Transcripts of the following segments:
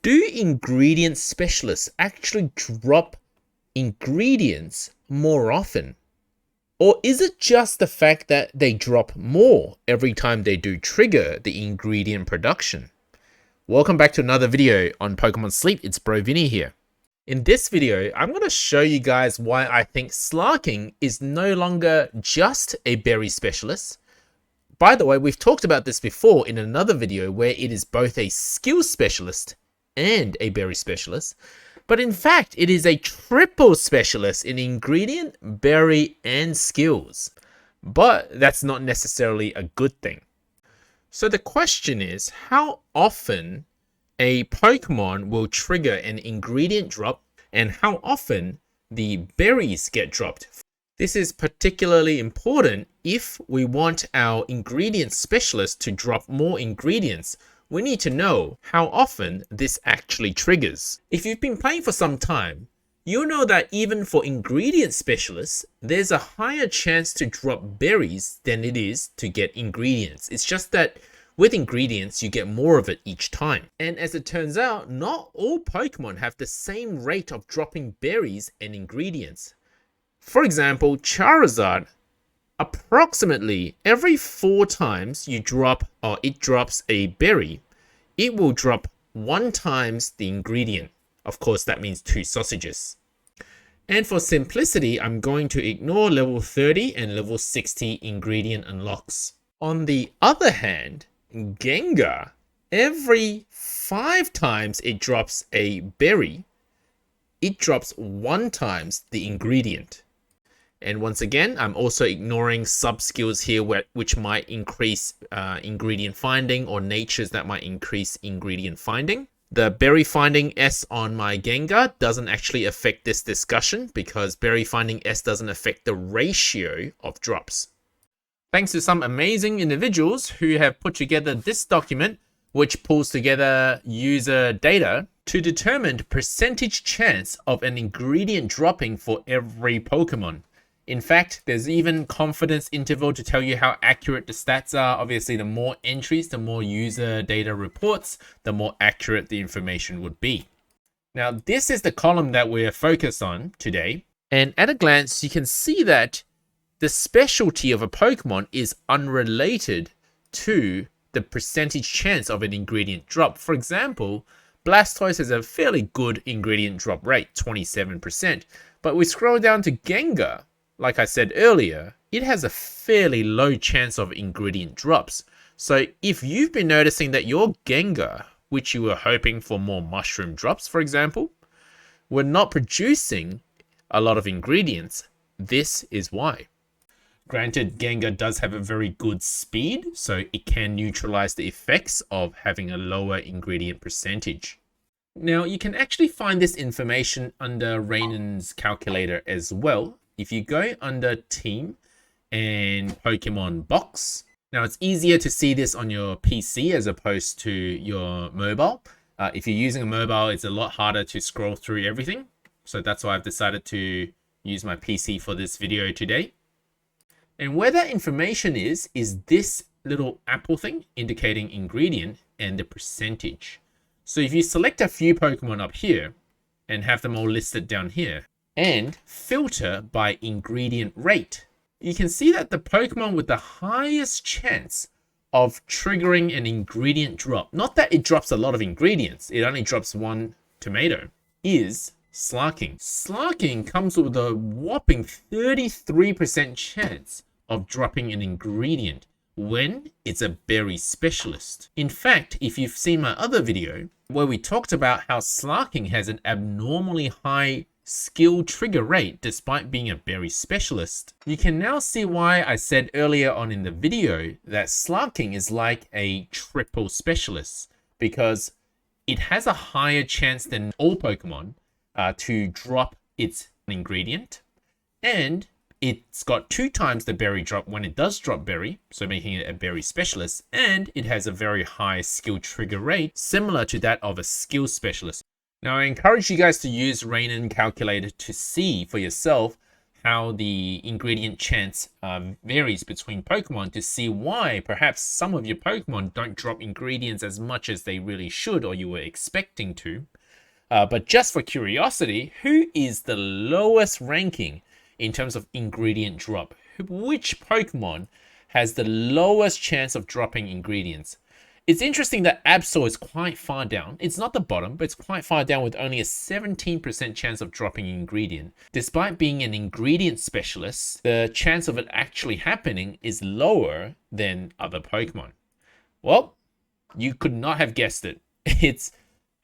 Do ingredient specialists actually drop ingredients more often? Or is it just the fact that they drop more every time they do trigger the ingredient production? Welcome back to another video on Pokemon Sleep. It's Bro Vinny here. In this video, I'm going to show you guys why I think Slarking is no longer just a berry specialist. By the way, we've talked about this before in another video where it is both a skill specialist and a berry specialist. But in fact, it is a triple specialist in ingredient, berry, and skills. But that's not necessarily a good thing. So the question is, how often a Pokemon will trigger an ingredient drop and how often the berries get dropped? This is particularly important if we want our ingredient specialist to drop more ingredients. We need to know how often this actually triggers. If you've been playing for some time, you'll know that even for ingredient specialists, there's a higher chance to drop berries than it is to get ingredients. It's just that with ingredients, you get more of it each time. And as it turns out, not all Pokemon have the same rate of dropping berries and ingredients. For example, Charizard, approximately every 4 times it drops a berry, it will drop 1 times the ingredient. Of course, that means 2 sausages. And for simplicity, I'm going to ignore level 30 and level 60 ingredient unlocks. On the other hand, Gengar, every 5 times it drops a berry, it drops 1 times the ingredient. And once again, I'm also ignoring sub-skills here which might increase ingredient finding or natures that might increase ingredient finding. The berry finding S on my Gengar doesn't actually affect this discussion because berry finding S doesn't affect the ratio of drops. Thanks to some amazing individuals who have put together this document, which pulls together user data to determine the percentage chance of an ingredient dropping for every Pokemon. In fact, there's even confidence interval to tell you how accurate the stats are. Obviously, the more entries, the more user data reports, the more accurate the information would be. Now, this is the column that we're focused on today. And at a glance, you can see that the specialty of a Pokemon is unrelated to the percentage chance of an ingredient drop. For example, Blastoise has a fairly good ingredient drop rate, 27%. But we scroll down to Gengar. Like I said earlier, it has a fairly low chance of ingredient drops. So if you've been noticing that your Gengar, which you were hoping for more mushroom drops, for example, were not producing a lot of ingredients, this is why. Granted, Gengar does have a very good speed, so it can neutralize the effects of having a lower ingredient percentage. Now, you can actually find this information under Rainen's calculator as well. If you go under Team and Pokemon Box, now it's easier to see this on your PC as opposed to your mobile. If you're using a mobile, it's a lot harder to scroll through everything. So that's why I've decided to use my PC for this video today. And where that information is this little apple thing indicating ingredient and the percentage. So if you select a few Pokemon up here and have them all listed down here, and filter by ingredient rate, you can see that the Pokemon with the highest chance of triggering an ingredient drop, not that it drops a lot of ingredients, it only drops 1 tomato, is Slarking. Slarking comes with a whopping 33% chance of dropping an ingredient when it's a berry specialist. In fact, if you've seen my other video where we talked about how Slarking has an abnormally high skill trigger rate despite being a berry specialist, you can now see why I said earlier on in the video that Slarking is like a triple specialist, because it has a higher chance than all Pokemon to drop its ingredient, and it's got 2 times the berry drop when it does drop berry, so making it a berry specialist, and it has a very high skill trigger rate similar to that of a skill specialist. Now, I encourage you guys to use Rainen calculator to see for yourself how the ingredient chance varies between Pokemon to see why perhaps some of your Pokemon don't drop ingredients as much as they really should or you were expecting to. But just for curiosity, who is the lowest ranking in terms of ingredient drop? Which Pokemon has the lowest chance of dropping ingredients? It's interesting that Absol is quite far down. It's not the bottom, but it's quite far down with only a 17% chance of dropping an ingredient. Despite being an ingredient specialist, the chance of it actually happening is lower than other Pokemon. Well, you could not have guessed it. It's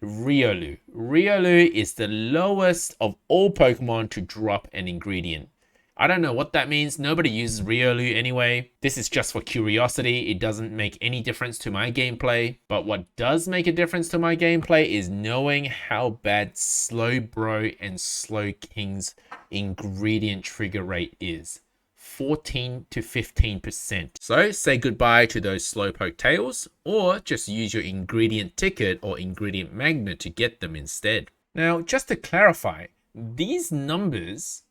Riolu. Riolu is the lowest of all Pokemon to drop an ingredient. I don't know what that means. Nobody uses Riolu anyway. This is just for curiosity. It doesn't make any difference to my gameplay. But what does make a difference to my gameplay is knowing how bad Slowbro and Slowking's ingredient trigger rate is. 14 to 15%. So say goodbye to those Slowpoke tails, or just use your ingredient ticket or ingredient magnet to get them instead. Now, just to clarify, these numbers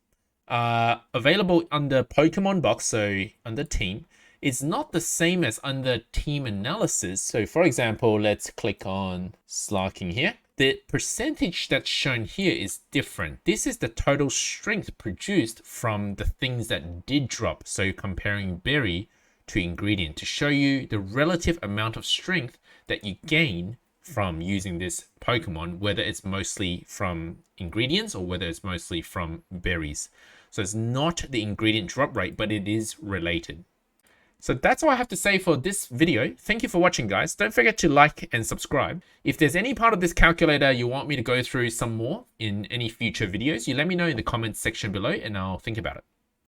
are available under Pokemon Box, so under Team. It's not the same as under Team Analysis. So for example, let's click on Slowking here. The percentage that's shown here is different. This is the total strength produced from the things that did drop. So comparing berry to ingredient to show you the relative amount of strength that you gain from using this Pokemon, whether it's mostly from ingredients or whether it's mostly from berries. So it's not the ingredient drop rate, but it is related. So that's all I have to say for this video. Thank you for watching, guys. Don't forget to like and subscribe. If there's any part of this calculator you want me to go through some more in any future videos, you let me know in the comments section below and I'll think about it.